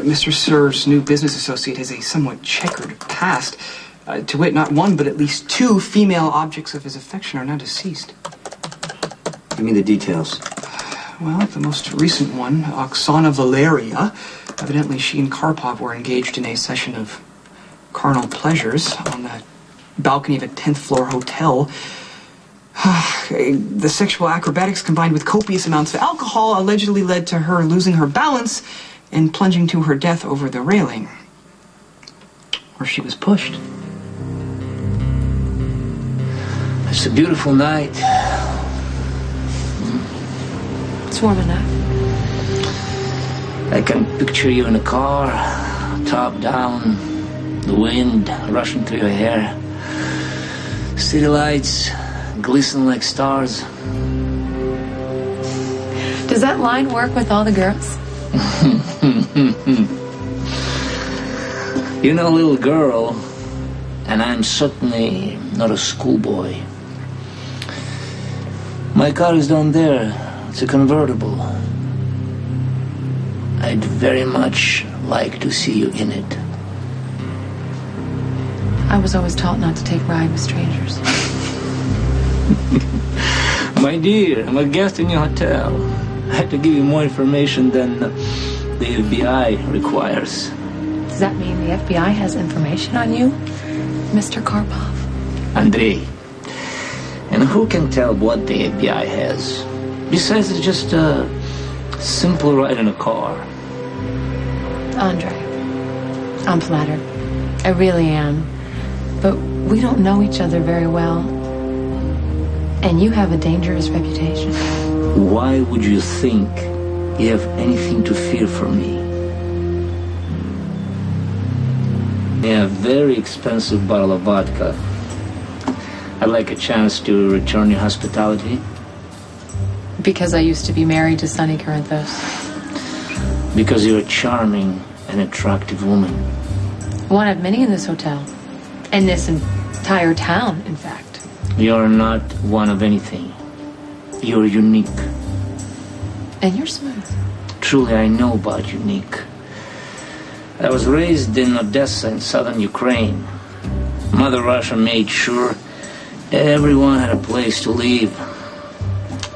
Mr. Sir's new business associate has a somewhat checkered past. To wit, not one, but at least 2 female objects of his affection are now deceased. Give me the details. Well, the most recent one, Oksana Valeria. Evidently, she and Karpov were engaged in a session of carnal pleasures on the balcony of a 10th floor hotel. The sexual acrobatics combined with copious amounts of alcohol allegedly led to her losing her balance and plunging to her death over the railing, where she was pushed. It's a beautiful night. It's warm enough. I can picture you in a car, top down, the wind rushing through your hair, city lights glisten like stars. Does that line work with all the girls? You're not a little girl, and I'm certainly not a schoolboy. My car is down there. It's a convertible. I'd very much like to see you in it. I was always taught not to take rides with strangers. My dear, I'm a guest in your hotel. I have to give you more information than the FBI requires. Does that mean the FBI has information on you, Mr. Karpov? Andrei. And who can tell what the FBI has? Besides, it's just a simple ride in a car. Andre, I'm flattered. I really am. But we don't know each other very well. And you have a dangerous reputation. Why would you think you have anything to fear from me? Yeah, very expensive bottle of vodka. I'd like a chance to return your hospitality. Because I used to be married to Sonny Corinthos. Because you're a charming and attractive woman. One of many in this hotel. And this entire town, in fact. You're not one of anything. You're unique. And you're smooth. Truly, I know about unique. I was raised in Odessa in southern Ukraine. Mother Russia made sure everyone had a place to live.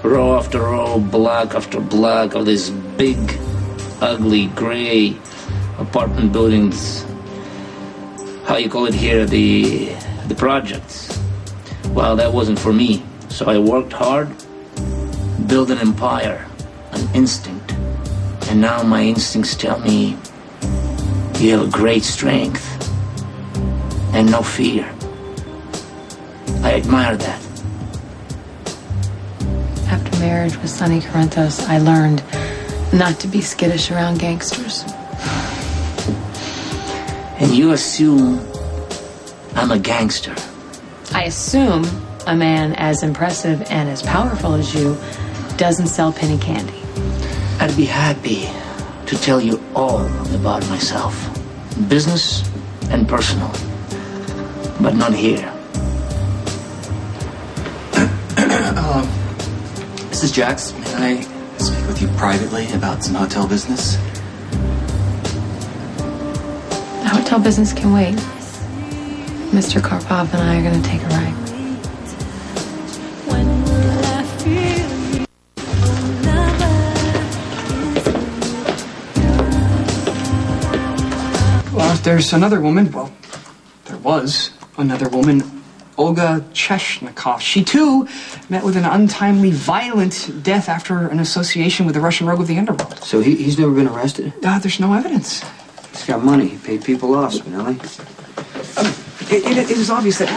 Row after row, block after block of these big, ugly, gray apartment buildings. How you call it here, the projects. Well, that wasn't for me. So I worked hard, built an empire, an instinct. And now my instincts tell me you have a great strength and no fear. I admire that. After marriage with Sonny Corinthos, I learned not to be skittish around gangsters. And you assume I'm a gangster. I assume a man as impressive and as powerful as you doesn't sell penny candy. I'd be happy to tell you all about myself, business and personal, but not here. Mrs. Jax, may I speak with you privately about some hotel business? The hotel business can wait. Mr. Karpov and I are going to take a ride. Well, there's another woman. Well, there was another woman, Olga Cheshnikov. She, too, met with an untimely, violent death after an association with the Russian rogue of the underworld. So he's never been arrested? There's no evidence. He's got money. He paid people off, Spinelli. It is obvious that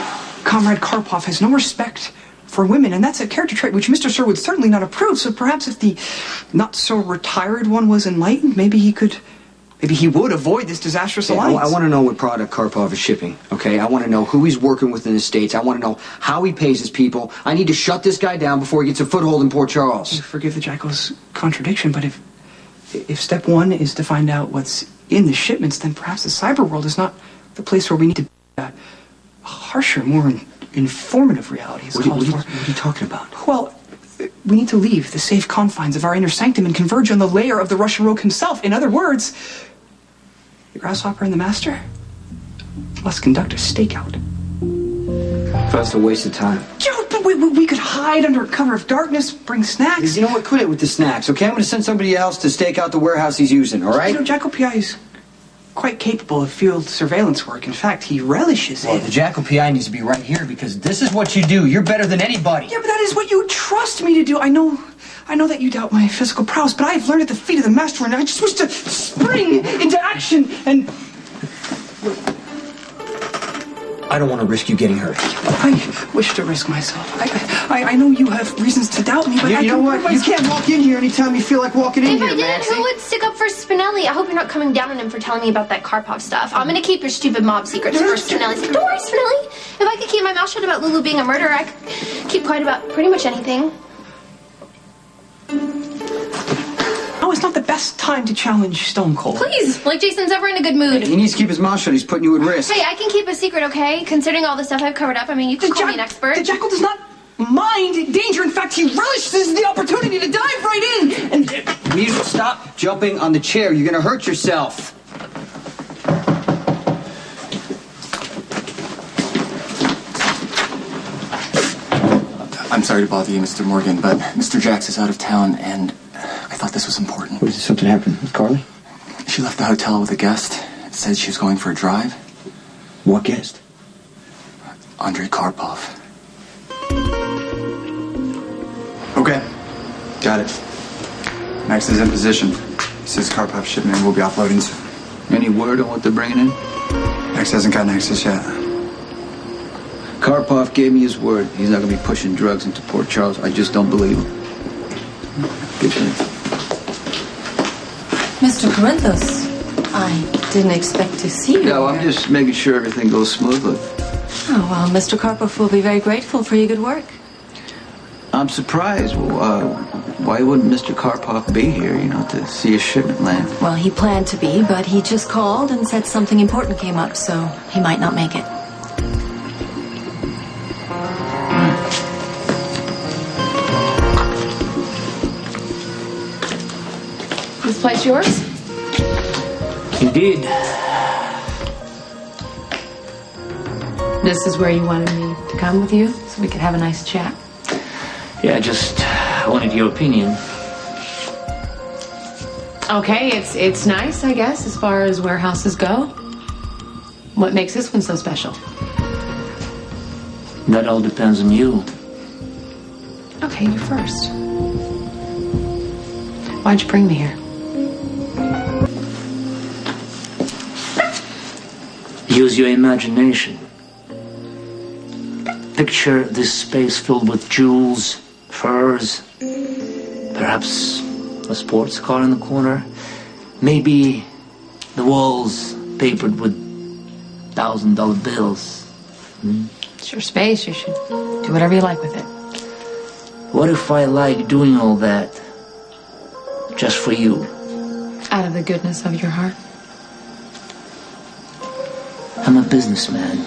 Comrade Karpov has no respect for women, and that's a character trait which Mr. Sir would certainly not approve. So perhaps if the not-so-retired one was enlightened, maybe he would avoid this disastrous alliance. I want to know what product Karpov is shipping, okay? I want to know who he's working with in the States. I want to know how he pays his people. I need to shut this guy down before he gets a foothold in Port Charles. Forgive the Jackal's contradiction, but if step one is to find out what's in the shipments, then perhaps the cyber world is not the place where we need to be a harsher, more informative reality is called for. What are you talking about? Well, we need to leave the safe confines of our inner sanctum and converge on the lair of the Russian rogue himself. In other words, Grasshopper and the Master? Let's conduct a stakeout. That's a waste of time. Yeah, but we could hide under cover of darkness, bring snacks. You know what? Quit it with the snacks, okay? I'm going to send somebody else to stake out the warehouse he's using, all right? You know, Jackal PI is quite capable of field surveillance work. In fact, he relishes Well, it. the Jackal PI needs to be right here because this is what you do. You're better than anybody. Yeah, but that is what you trust me to do. I know that you doubt my physical prowess, but I have learned at the feet of the Master, and I just wish to spring into action and... I don't want to risk you getting hurt. I wish to risk myself. I know you have reasons to doubt me, but You know what? You can't walk in here anytime you feel like walking in If I here, didn't, Maxie. who would stick up for Spinelli? I hope you're not coming down on him for telling me about that Karpov stuff. I'm gonna keep your stupid mob secrets for Spinelli's. Don't worry, Spinelli. If I could keep my mouth shut about Lulu being a murderer, I could keep quiet about pretty much anything. No, it's not the best time to challenge Stone Cold. Please, like Jason's ever in a good mood. He needs to keep his mouth shut. He's putting you at risk. Hey, I can keep a secret, okay? Considering all the stuff I've covered up, I mean, you can call me an expert. The Jackal does not mind danger. In fact, he relishes the opportunity to dive right in. And Will you stop jumping on the chair? You're going to hurt yourself. I'm sorry to bother you, Mr. Morgan, but Mr. Jax is out of town, and I thought this was important. Was something happened with Carly? She left the hotel with a guest. It said she was going for a drive. What guest? Andrei Karpov. Okay. Got it. Max is in position. Says Karpov's shipment will be offloading soon. Any word on what they're bringing in? Max hasn't gotten access yet. Karpov gave me his word. He's not going to be pushing drugs into Port Charles. I just don't believe him. Good thing. Mr. Corinthos, I didn't expect to see you. No, I'm just making sure everything goes smoothly. Oh, well, Mr. Karpov will be very grateful for your good work. I'm surprised. Well, why wouldn't Mr. Karpov be here, to see a shipment land? Well, he planned to be, but he just called and said something important came up, so he might not make it. This place yours? Indeed. This is where you wanted me to come with you, so we could have a nice chat. Yeah, I just wanted your opinion. Okay, it's nice, I guess, as far as warehouses go. What makes this one so special? That all depends on you. Okay, you first. Why'd you bring me here? Use your imagination. Picture this space filled with jewels, furs, perhaps a sports car in the corner, maybe the walls papered with $1,000 bills. It's your space. You should do whatever you like with it. What if I like doing all that just for you? Out of the goodness of your heart. I'm a businessman.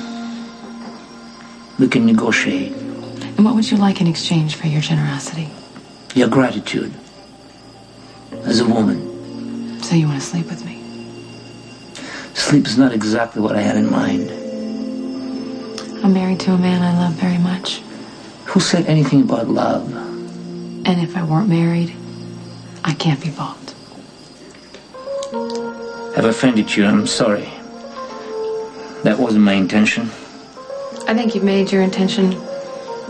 We can negotiate. And what would you like in exchange for your generosity? Your gratitude. As a woman. So you want to sleep with me? Sleep is not exactly what I had in mind. I'm married to a man I love very much. Who said anything about love? And if I weren't married, I can't be bought. I've offended you. I'm sorry. That wasn't my intention. I think you've made your intention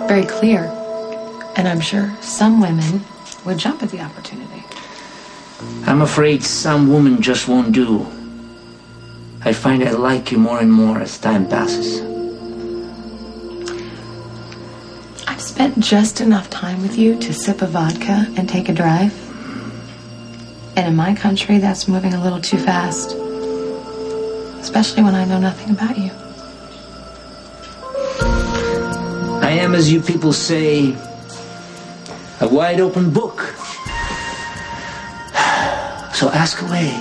very clear. And I'm sure some women would jump at the opportunity. I'm afraid some women just won't do. I find I like you more and more as time passes. I've spent just enough time with you to sip a vodka and take a drive. And in my country, that's moving a little too fast. Especially when I know nothing about you. I am, as you people say, a wide open book. So ask away.